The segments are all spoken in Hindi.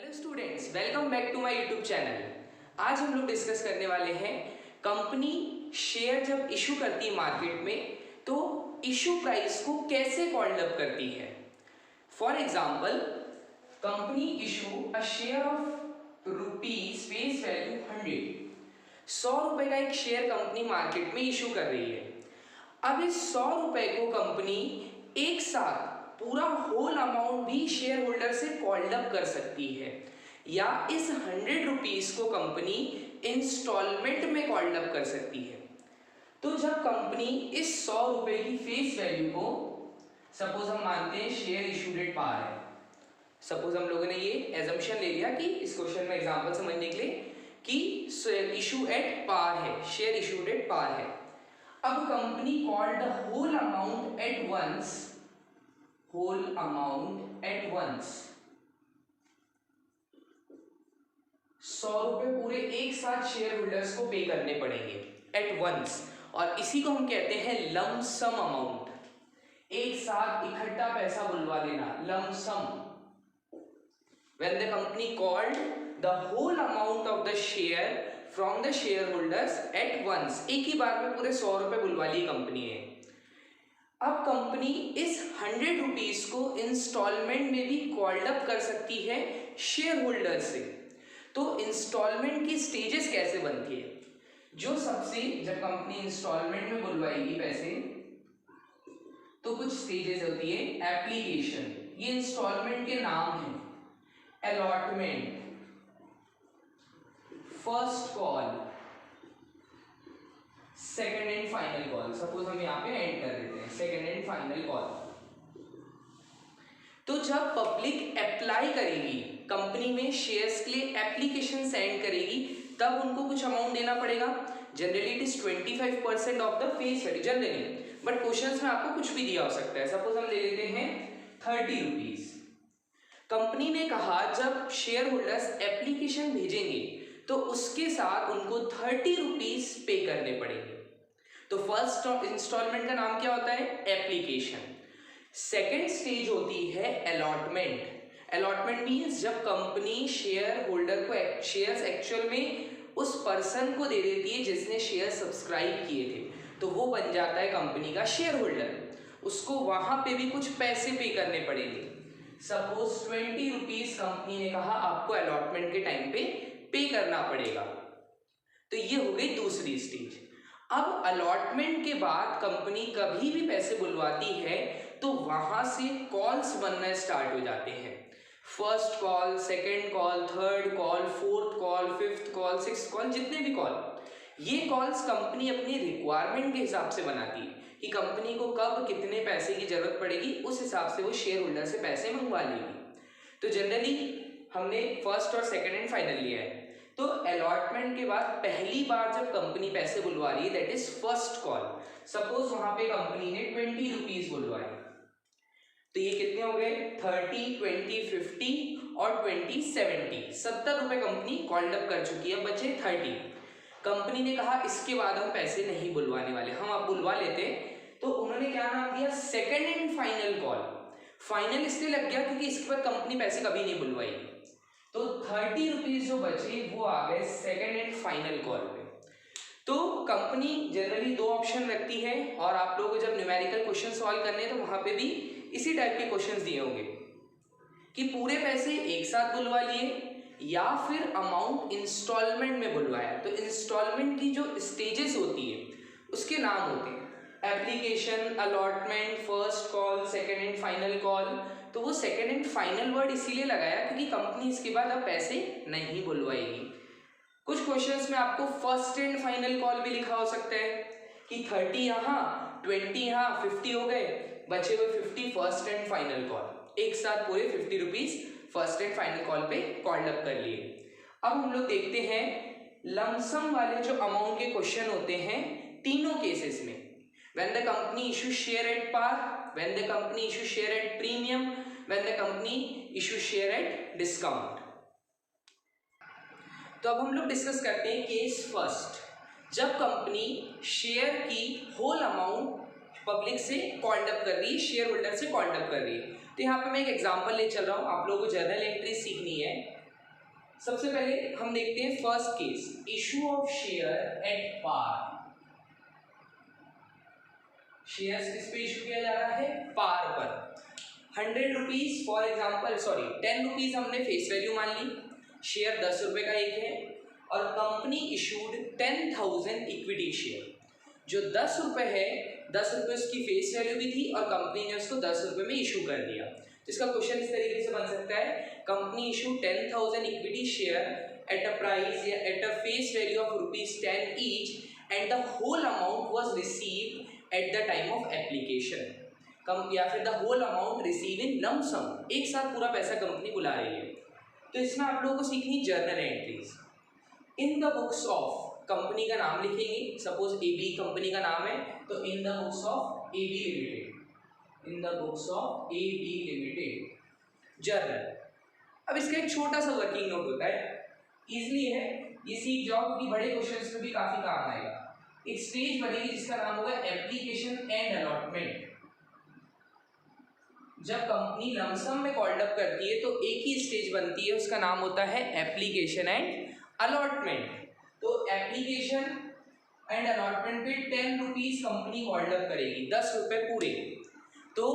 Hello students, welcome back to my YouTube channel. आज हम लोग डिस्कस करने वाले हैं कंपनी शेयर जब इशू करती है मार्केट में तो इशू प्राइस को कैसे कॉल्ड अप करती है। For example, company issue a share of rupees face value 100 रुपए का एक शेयर कंपनी मार्केट में इशू कर रही है। अब इस 100 रुपए को कंपनी एक साथ पूरा होल अमाउंट भी शेयर होल्डर से कॉल्ड अप कर सकती है, या इस 100 रुपीज को कंपनी इंस्टॉलमेंट में कॉल्ड अप कर सकती है। तो जब कंपनी इस 100 रुपए की फेस वैल्यू को, सपोज हम मानते हैं शेयर इशूड एट पार है, सपोज हम लोगों ने ये एजम्पशन ले लिया कि इस क्वेश्चन में एग्जांपल समझने के लिए कि इशू एट पार है, शेयर इशूड एट पार है। अब company called the whole amount at once, whole amount at once, 100 रुपए पूरे एक साथ शेयर होल्डर्स को पे करने पड़ेंगे एट वंस, और इसी को हम कहते हैं लम्प सम अमाउंट। एक साथ इकट्ठा पैसा बुलवा लेना, lump sum. When the company called the whole amount of the share from the shareholders at once, एक ही बार में पूरे 100 रुपए बुलवा लिए कंपनी ने। अब कंपनी इस 100 रुपीज को इंस्टॉलमेंट में भी कॉल्ड अप कर सकती है शेयर होल्डर से। तो इंस्टॉलमेंट की स्टेजेस कैसे बनती है? जो सबसे, जब कंपनी इंस्टॉलमेंट में बुलवाएगी पैसे तो कुछ स्टेजेस होती है। एप्लीकेशन, ये इंस्टॉलमेंट के नाम है। Allotment, first call, second and final call. Suppose हम यहाँ पे एंड कर देते हैं सेकेंड एंड फाइनल कॉल। तो जब पब्लिक अप्लाई करेगी कंपनी में शेयर्स के लिए, एप्लीकेशन सेंड करेगी, तब उनको कुछ अमाउंट देना पड़ेगा। Generally it is 25% of the face value generally, but questions में आपको कुछ भी दिया हो सकता है। सपोज हम ले लेते हैं 30 रुपीज। कंपनी ने कहा जब शेयर होल्डर्स एप्लीकेशन भेजेंगे तो उसके साथ उनको 30 रुपीज पे करने पड़ेंगे। तो फर्स्ट इंस्टॉलमेंट का नाम क्या होता है? एप्लीकेशन। सेकेंड स्टेज होती है अलॉटमेंट। अलॉटमेंट मीन्स जब कंपनी शेयर होल्डर को शेयर्स एक्चुअल में उस पर्सन को दे देती है जिसने शेयर सब्सक्राइब किए थे, तो वो बन जाता है कंपनी का शेयर होल्डर। उसको वहां पे भी कुछ पैसे पे करने पड़ेंगे। सपोज 20 रुपीज कंपनी ने कहा आपको अलॉटमेंट के टाइम पे करना पड़ेगा। तो ये हो गई दूसरी स्टेज। अब अलॉटमेंट के बाद कंपनी कभी भी पैसे बुलवाती है तो वहां से कॉल्स बनना स्टार्ट हो जाते हैं। First call, second call, third call, fourth call, fifth call, sixth call, जितने भी कॉल, ये कॉल्स कंपनी अपनी रिक्वायरमेंट के हिसाब से बनाती है कि कंपनी को कब कितने पैसे की जरूरत पड़ेगी, उस हिसाब से वो शेयर होल्डर से पैसे मंगवा लेगी। तो जनरली हमने फर्स्ट और सेकंड एंड फाइनल लिया है। तो अलॉटमेंट के बाद पहली बार जब कंपनी पैसे बुलवा रही है, that is first call. Suppose वहां पे कंपनी ने 20 रुपीज बुलवाए, तो ये कितने हो गए? 30, 20, 50 और 20, 70। 70 रुपए कंपनी कॉल्ड अप कर चुकी है, बचे 30। कंपनी ने कहा इसके बाद हम पैसे नहीं बुलवाने वाले, हम आप बुलवा लेते। तो उन्होंने क्या नाम दिया? Second and final call. Final इसलिए लग गया क्योंकि इसके बाद कंपनी पैसे कभी नहीं बुलवाएगी। तो 30 रुपीज जो बचे वो आ गए सेकेंड एंड फाइनल कॉल पे। तो कंपनी जनरली दो ऑप्शन रखती है, और आप लोगों को जब न्यूमेरिकल क्वेश्चन सॉल्व करने हैं तो वहां पे भी इसी टाइप के क्वेश्चंस दिए होंगे कि पूरे पैसे एक साथ बुलवा लिए या फिर अमाउंट इंस्टॉलमेंट में बुलवाया। तो इंस्टॉलमेंट की जो स्टेजेस होती है उसके नाम होते हैं application, allotment, first call, second and final call. तो वो सेकेंड एंड फाइनल वर्ड इसीलिए लगाया क्योंकि कंपनी इसके बाद अब पैसे नहीं बुलवाएगी। कुछ क्वेश्चंस में आपको फर्स्ट एंड फाइनल कॉल भी लिखा हो सकता है कि 30 यहाँ, 20 यहाँ, 50 हो गए, बचे हुए 50 फर्स्ट एंड फाइनल कॉल। एक साथ पूरे 50 rupees first and final call पे कॉल्ड अप कर लिए। अब हम लोग देखते हैं लमसम वाले जो अमाउंट के क्वेश्चन होते हैं तीनों केसेस में। When the company issue share at par, when the company issue share at premium, when the company issue share at discount. तो अब हम लोग डिस्कस करते हैं केस फर्स्ट, जब कंपनी शेयर की होल अमाउंट पब्लिक से कॉल्ड अप कर रही है, शेयर होल्डर से कॉल्ड अप कर रही है। तो यहाँ पे मैं एक एग्जांपल ले चल रहा हूँ, आप लोगों को जर्नल एंट्री सीखनी है। सबसे पहले हम देखते हैं first case, issue of share at par. Shares किस पे इशू किया जा रहा है? पार पर। 100 rupees for example, sorry 10 rupees हमने फेस वैल्यू मान ली, शेयर 10 रुपए का एक है, और कंपनी इशूड 10,000 इक्विटी शेयर। जो 10 रुपए है, 10 रुपए उसकी फेस वैल्यू भी थी और कंपनी ने उसको 10 रुपए में इशू कर दिया। इसका क्वेश्चन इस तरीके से बन सकता है, company issue 10,000 equity share at a price या at a face value of ₹10 each and the whole amount was received at the time of application. कम या फिर the whole amount receive in lump sum, एक साथ पूरा पैसा कंपनी बुला रही है। तो इसमें आप लोगों को सीखनी journal entries. In the books of, company का नाम लिखेंगे, सपोज AB कंपनी का नाम है, तो in the books of AB limited, in the books of AB limited journal. अब इसका एक छोटा सा वर्किंग नोट होता है, इजली है, ये सीख जाओ क्योंकि बड़े क्वेश्चंस में भी काफी काम आएगा। एक स्टेज बनेगी जिसका नाम होगा एप्लीकेशन एंड अलॉटमेंट। जब कंपनी लमसम में कॉल्ड अप करती है तो एक ही स्टेज बनती है, उसका नाम होता है एप्लीकेशन एंड अलॉटमेंट। तो एप्लीकेशन एंड अलॉटमेंट पे 10 रुपीज कंपनी कॉल्ड अप करेगी, 10 रुपए पूरे। तो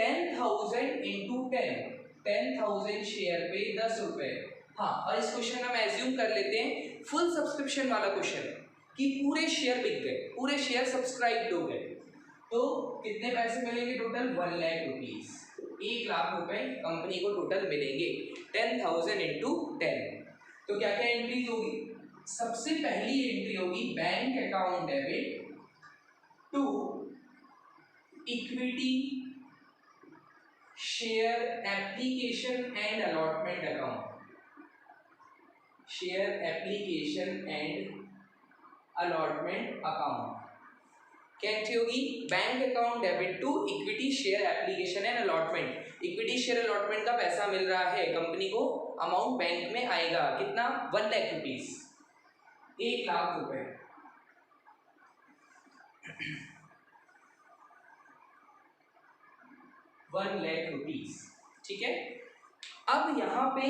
10,000 इंटू 10,000 शेयर पे 10 रुपए। हाँ, और इस क्वेश्चन में हम एज्यूम कर लेते हैं फुल सब्सक्रिप्शन वाला क्वेश्चन है कि पूरे शेयर बिक गए, पूरे शेयर सब्सक्राइब हो गए, तो कितने पैसे मिलेंगे टोटल? 1 लाख रुपीज, 1 लाख रुपए कंपनी को टोटल मिलेंगे। 10,000 इंटू 10। तो क्या क्या एंट्रीज होगी? सबसे पहली एंट्री होगी bank account debit to equity share application and allotment account, share application and allotment account. क्या एंट्री होगी? Bank account debit to equity share application and allotment. Equity share allotment का पैसा मिल रहा है कंपनी को, अमाउंट बैंक में आएगा कितना? 1 लाख रुपीज, 1 लाख रुपए। ₹1,00,000, ठीक है। अब यहाँ पे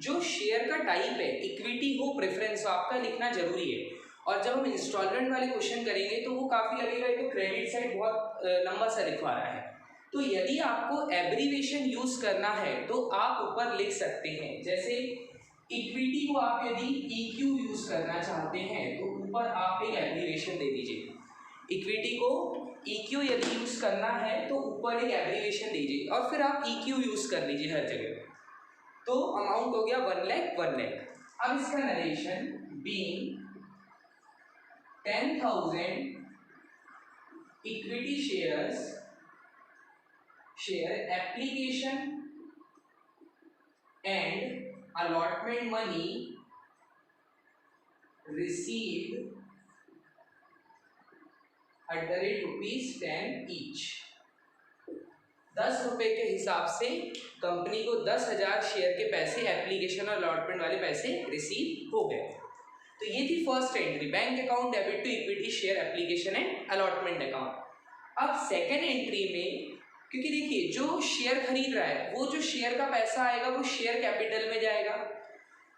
जो शेयर का टाइप है, इक्विटी हो प्रेफरेंस हो, आपका लिखना जरूरी है। और जब हम इंस्टॉलमेंट वाले क्वेश्चन करेंगे तो वो काफी लगेगा तो क्रेडिट साइड बहुत लंबा सा लिखवा रहा है। तो यदि आपको एब्रीविएशन यूज करना है तो आप ऊपर लिख सकते हैं, जैसे इक्विटी को आप यदि EQ यूज करना चाहते हैं तो ऊपर आप एक एब्रीविएशन दे दीजिए। इक्विटी को EQ यदि यूज करना है तो ऊपर एक एब्रीविएशन दीजिए और फिर आप EQ यूज कर लीजिए हर जगह। तो अमाउंट हो गया 1 लाख 1 लाख। अब इसका narration being 10,000 equity shares, share application and allotment money received at the rate ₹10 each। 10 रुपए के हिसाब से कंपनी को 10,000 शेयर के पैसे, एप्लीकेशन और अलॉटमेंट वाले पैसे रिसीव हो गए। तो ये थी first entry, bank account debit to equity share application and allotment account. अब सेकेंड एंट्री में, क्योंकि देखिए जो शेयर खरीद रहा है वो जो शेयर का पैसा आएगा वो शेयर कैपिटल में जाएगा,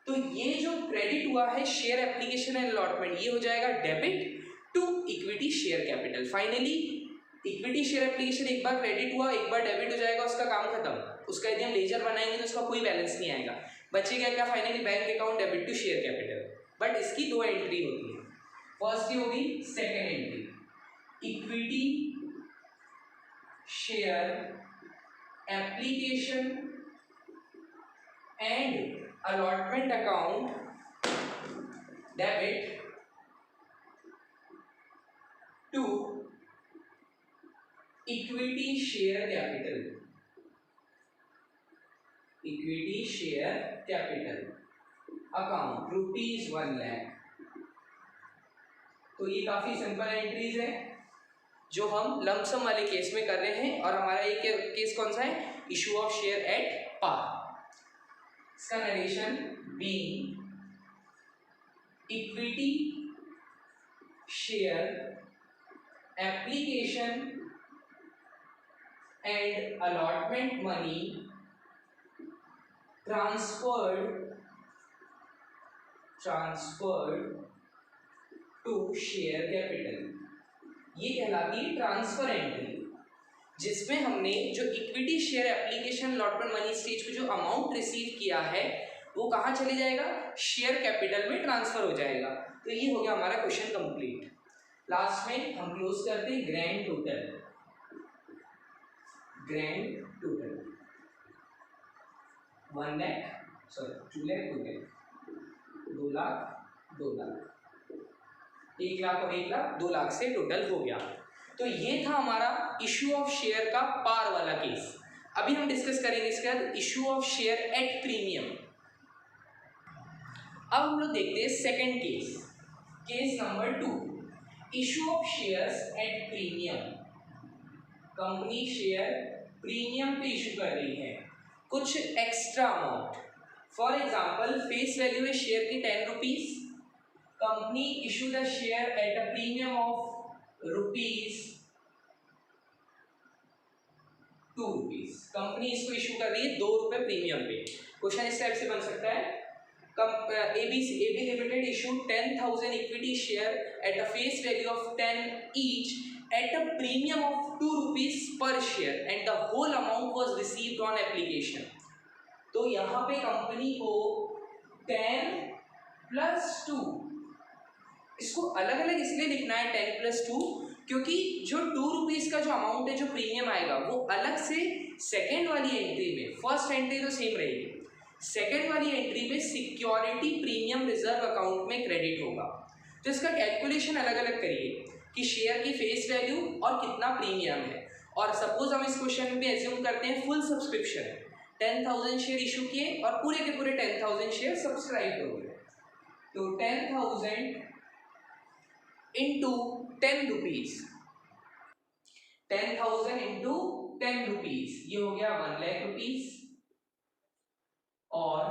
तो ये जो क्रेडिट हुआ है शेयर एप्लीकेशन एंड अलॉटमेंट, ये हो जाएगा debit to equity share capital. Finally equity share application एक बार क्रेडिट हुआ, एक बार डेबिट हो जाएगा, उसका काम खत्म। उसका यदि हम लेजर बनाएंगे तो उसका कोई बैलेंस नहीं आएगा, बचेगा क्या? Finally bank account debit to share capital. But इसकी 2 एंट्री होती है, फर्स्ट ही होगी second entry, equity share application and allotment account debit to equity share capital, equity share capital account ₹1 lakh. तो ये काफी सिंपल एंट्रीज है जो हम लमसम वाले केस में कर रहे हैं, और हमारा ये केस कौन सा है? Issue of share at par. इसका narration being equity share application and allotment money transferred transferred to share capital, ये कहलाती है ट्रांसफर एंट्री, जिसमें हमने जो equity share application allotment money stage पे जो अमाउंट रिसीव किया है वो कहाँ चले जाएगा, शेयर कैपिटल में ट्रांसफर हो जाएगा। तो ये हो गया हमारा क्वेश्चन कंप्लीट। लास्ट में हम क्लोज करते हैं ग्रैंड टोटल 1 लाख 2 लाख 2 लाख 2 लाख 1 लाख और 1 लाख 2 लाख से टोटल हो गया। तो ये था हमारा इशू ऑफ शेयर का पार वाला केस। अभी हम डिस्कस करेंगे इसके बाद issue of share at premium. अब हम लोग देखते हैं second case, case number 2, issue of shares at premium. Company share premium पे इशू कर रही है कुछ extra amount. For example face value है शेयर की 10 rupees, company issue the share at a premium of rupees 2 rupees. Company इसको इशू कर रही है 2 रुपए प्रीमियम पे। क्वेश्चन इस टाइप से बन सकता है, AB Limited issued 10,000 equity share at a face value of 10 each at a premium of 2 rupees per share and the whole amount was received on application। तो यहाँ पे कंपनी को 10 + 2, इसको अलग अलग इसलिए लिखना है 10 + 2 क्योंकि जो 2 रुपीज का जो अमाउंट है जो प्रीमियम आएगा वो अलग से सेकेंड वाली एंट्री में, फर्स्ट एंट्री तो सेम रहेगी, सेकेंड वाली एंट्री में सिक्योरिटी प्रीमियम रिजर्व अकाउंट में क्रेडिट होगा। तो इसका कैलकुलेशन अलग अलग करिए कि शेयर की फेस वैल्यू और कितना प्रीमियम है। और सपोज हम इस क्वेश्चन में एज्यूम करते हैं फुल सब्सक्रिप्शन 10,000 शेयर इशू किए और पूरे के पूरे 10,000 शेयर सब्सक्राइब हो गए। तो 10,000 इंटू 10 रुपीज, 10,000 इंटू 10 रुपीज, ये हो गया 1 लाख रुपीज, और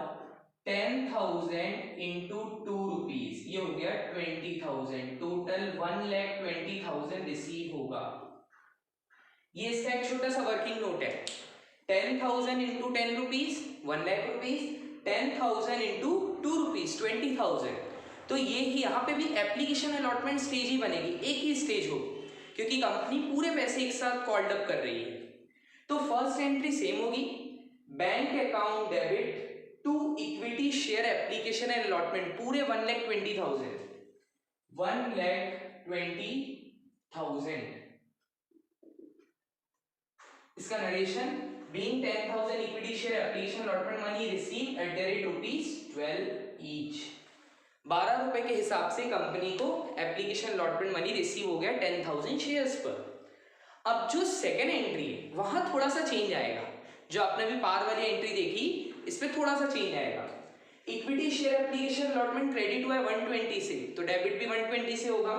10,000 इंटू 2 रुपीज, ये हो गया 20,000। टोटल 1,20,000 रिसीव होगा। ये इसका एक छोटा सा वर्किंग नोट है, 10,000 into 10 rupees 1 lakh rupees, 10,000 into 2 rupees 20,000। तो ये ही यहाँ पे भी एप्लीकेशन अलॉटमेंट स्टेज ही बनेगी, एक ही स्टेज हो, क्योंकि कंपनी पूरे पैसे एक साथ कॉल्ड अप कर रही है। तो फर्स्ट एंट्री सेम होगी, bank account debit to equity share application and allotment, पूरे 1,20,000 1,20,000। इसका narration being 10,000 equity share application allotment money receive at the rate ₹12 each. 12 रुपए के हिसाब से कंपनी को एप्लीकेशन अलॉटमेंट मनी रिसीव हो गया 10,000 शेयर्स पर। अब जो सेकेंड एंट्री है वहां थोड़ा सा चेंज आएगा, जो आपने भी पार वाली एंट्री देखी इस पे थोड़ा सा चेंज आएगा। Equity share application allotment credit हुआ है 120 से, तो डेबिट भी 120 से होगा,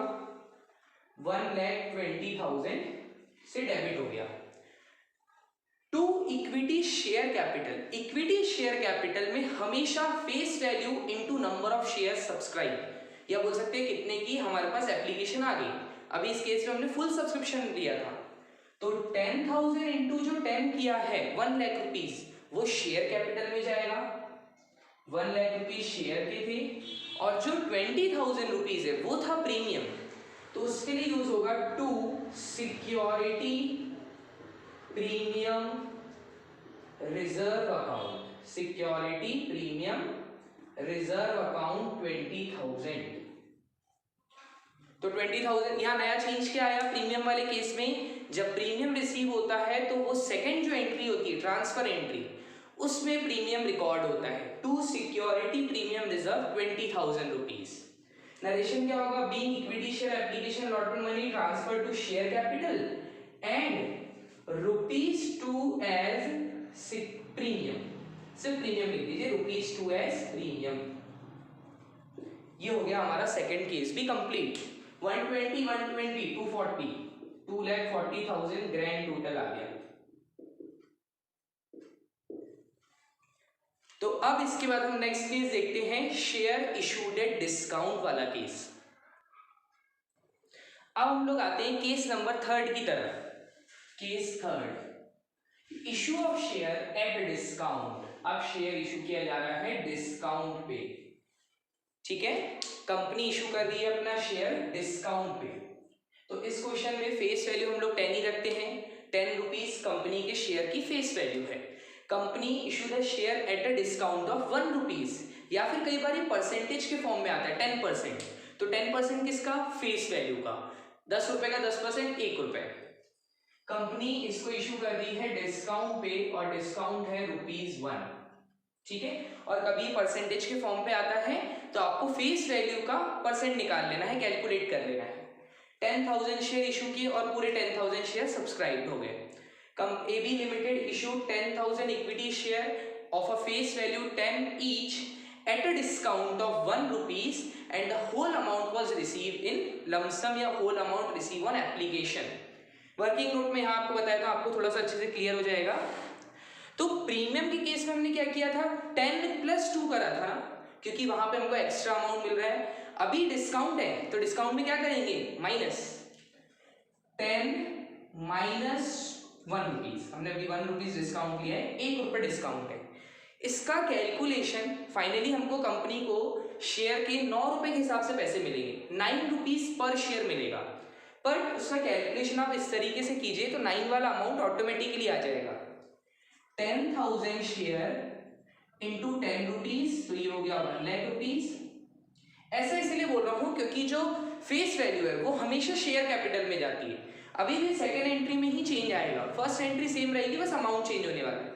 1,20,000 से डेबिट हो गया। To equity share capital, equity share capital में हमेशा face value into number of share subscribe, या बोल सकते हैं कितने की हमारे पास एप्लीकेशन आ गई। अभी इस केस में हमने फुल सब्सक्रिप्शन लिया था, तो 10,000 इंटू जो 10 किया है 1 लाख रुपीज, वो शेयर कैपिटल में जाएगा, 1 लाख रुपीज शेयर के थे, और जो 20,000 रुपीज है वो था प्रीमियम, तो उसके लिए यूज होगा to security premium reserve account, security premium reserve account 20,000। तो 20,000 यहाँ नया चेंज क्या आया प्रीमियम वाले केस में, जब प्रीमियम रिसीव होता है तो वो सेकंड जो एंट्री होती है ट्रांसफर एंट्री, उसमें प्रीमियम रिकॉर्ड होता है to security premium reserve 20,000 rupees. Narration क्या होगा, being equity share application allotment money transfer to share capital and ₹2 as premium, सिर्फ प्रीमियम लिख दीजिए, ₹2 एज प्रीमियम। ये हो गया हमारा सेकंड केस भी कंप्लीट। 120 120 240 2,40,000 ग्रैंड टोटल आ गया। तो अब इसके बाद हम नेक्स्ट केस देखते हैं, शेयर इशूड एट डिस्काउंट वाला केस। अब हम लोग आते हैं केस नंबर 3 की तरफ। Case 3, issue of share at discount. अब शेयर इशू किया जा रहा है डिस्काउंट पे, ठीक है, कंपनी इशू कर रही है अपना शेयर डिस्काउंट पे। तो इस क्वेश्चन में फेस वैल्यू हम लोग 10 ही रखते हैं। 10 रुपीज कंपनी के शेयर की फेस वैल्यू है। Company issue the share at a discount of 1 rupees, या फिर कई बार ये परसेंटेज के फॉर्म में आता है 10%। तो 10% किसका? फेस वैल्यू का। 10 रुपए का 10% 1 रुपए। कंपनी इसको इशू कर रही है डिस्काउंट पे और डिस्काउंट है ₹1, ठीक है। और कभी परसेंटेज के फॉर्म पे आता है तो आपको फेस वैल्यू का परसेंट निकाल लेना है, कैलकुलेट कर लेना है। 10,000 शेयर इशू किए और पूरे 10,000 शेयर सब्सक्राइब हो गए। AB limited issue 10,000 equity share of a face value 10 each at a discount of 1 rupees and the whole amount was received in lump sum या whole amount received on application। Working note में यहाँ आपको बताया था, आपको थोड़ा सा अच्छे से क्लियर हो जाएगा। तो प्रीमियम के केस में हमने क्या किया था, 10+2 करा था ना, क्योंकि वहां पे हमको एक्स्ट्रा अमाउंट मिल रहा है। अभी डिस्काउंट है तो डिस्काउंट में क्या करेंगे, माइनस 10 माइनस 1 रुपीज। हमने अभी 1 रुपीज डिस्काउंट लिया है, 1 रुपये डिस्काउंट है। इसका कैलकुलेशन फाइनली हमको कंपनी को शेयर के 9 रुपए के हिसाब से पैसे मिलेंगे, 9 रुपीज पर शेयर मिलेगा। पर उसका कैलकुलेशन आप इस तरीके से कीजिए तो 9 वाला अमाउंट ऑटोमेटिकली आ जाएगा। 10,000 शेयर इंटू 10 रुपीज, तो ये हो गया 1 लाख रुपीज। ऐसा इसलिए बोल रहा हूं क्योंकि जो फेस वैल्यू है वो हमेशा शेयर कैपिटल में जाती है। अभी भी सेकेंड एंट्री में ही चेंज आएगा, फर्स्ट एंट्री सेम रहेगी, बस अमाउंट चेंज होने वाला है।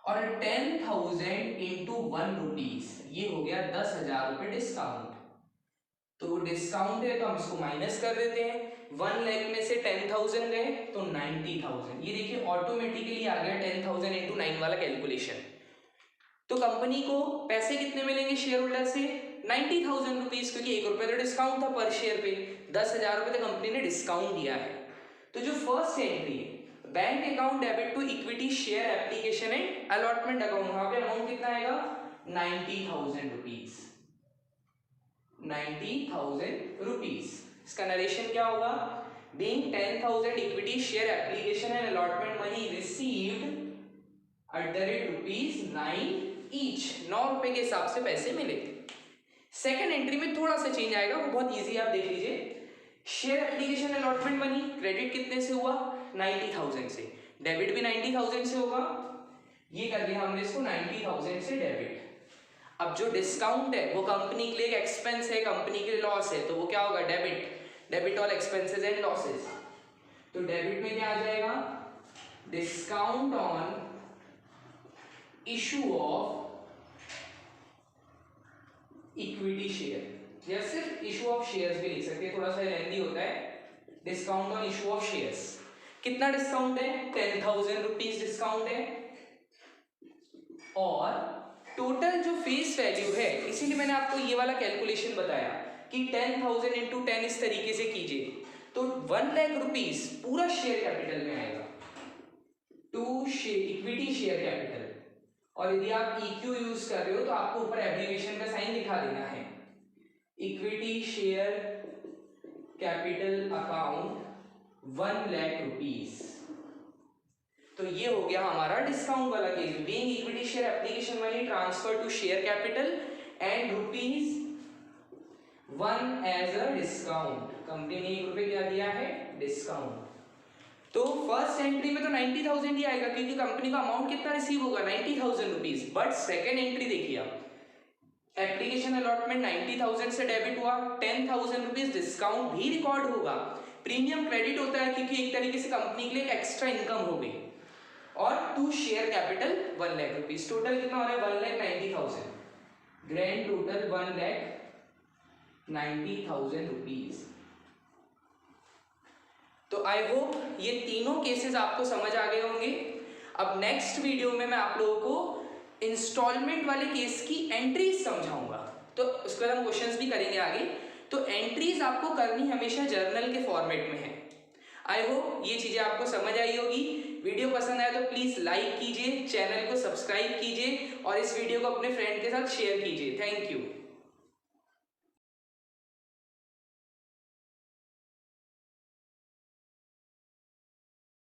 और 10,000 इंटू 1 रुपीज, ये हो गया 10,000 रुपए डिस्काउंट। तो डिस्काउंट है तो हम इसको माइनस कर देते हैं। 1 लाख में से 10,000 गए तो 90,000। ये देखिए ऑटोमेटिकली आ गया 10,000 इंटू 9 वाला कैलकुलेशन। तो कंपनी को पैसे कितने मिलेंगे शेयर होल्डर से, 90,000 रुपीज, क्योंकि 1 रुपये तो डिस्काउंट था पर शेयर पे, 10,000 रुपये तो कंपनी ने डिस्काउंट दिया है। तो जो फर्स्ट एंट्री है, bank account debit to equity share application and allotment account, वहां पे अमाउंट कितना आएगा, 90,000 रुपीज। 90,000 रुपीज। इसका नरेशन क्या होगा, being 10,000 equity share application and allotment money received ₹9 each, 9 रुपए के हिसाब से पैसे मिले। सेकेंड एंट्री में थोड़ा सा चेंज आएगा, वो बहुत इजी, आप देख लीजिए। Share application allotment money credit कितने से हुआ, 90,000 से, डेबिट भी 90,000 से होगा। ये कर दिया हमने इसको 90,000 से डेबिट। अब जो डिस्काउंट है वो कंपनी के लिए एक एक्सपेंस है, कंपनी के लिए लॉस है, तो वो क्या होगा, debit all expenses and losses. तो डेबिट में क्या आ जाएगा, discount on issue of equity share, या सिर्फ इशू ऑफ शेयर्स भी लिख सकते हैं, थोड़ा सा लेंथी होता है। Discount on issue of shares, कितना डिस्काउंट है, 10,000 रुपीज डिस्काउंट है। और टोटल जो फेस वैल्यू है, इसीलिए मैंने आपको ये वाला कैलकुलेशन बताया कि 10,000 इंटू 10 इस तरीके से कीजिए, तो 1 लाख रुपीज पूरा शेयर कैपिटल में आएगा, टू इक्विटी शेयर कैपिटल। और यदि आप EQ यूज कर रहे हो तो आपको ऊपर एब्रिविएशन का साइन दिखा देना है, equity share capital account 1 lakh rupees. तो ये हो गया हमारा डिस्काउंट वाला case, being equity share application money transfer to share capital and ₹1 as a discount. Company ने 1 रुपये क्या दिया है, डिस्काउंट। तो फर्स्ट एंट्री में तो 90,000 ही आएगा, क्योंकि कंपनी का अमाउंट कितना रिसीव होगा, 90,000 रुपीज। बट सेकेंड एंट्री देखिए आप, एप्लीकेशन अलॉटमेंट 90,000 से डेबिट हुआ, 10,000 रुपीज डिस्काउंट भी रिकॉर्ड होगा, प्रीमियम क्रेडिट होता है क्योंकि एक तरीके से कंपनी के लिए एक एक्स्ट्रा इनकम हो गई, और to share capital 1 lakh rupees. Total कितना हो रहा है, 1,90,000। Grand total 1,90,000 rupees. तो आई होप ये तीनों केसेस आपको समझ आ गए होंगे। अब नेक्स्ट वीडियो में मैं आप लोगों को इंस्टॉलमेंट वाले केस की एंट्रीज समझाऊंगा, तो उसके बाद हम क्वेश्चंस भी करेंगे आगे। तो एंट्रीज आपको करनी हमेशा जर्नल के फॉर्मेट में है। आई होप ये चीजें आपको समझ आई होगी। वीडियो पसंद आया तो प्लीज लाइक कीजिए, चैनल को सब्सक्राइब कीजिए और इस वीडियो को अपने फ्रेंड के साथ शेयर कीजिए। Thank you.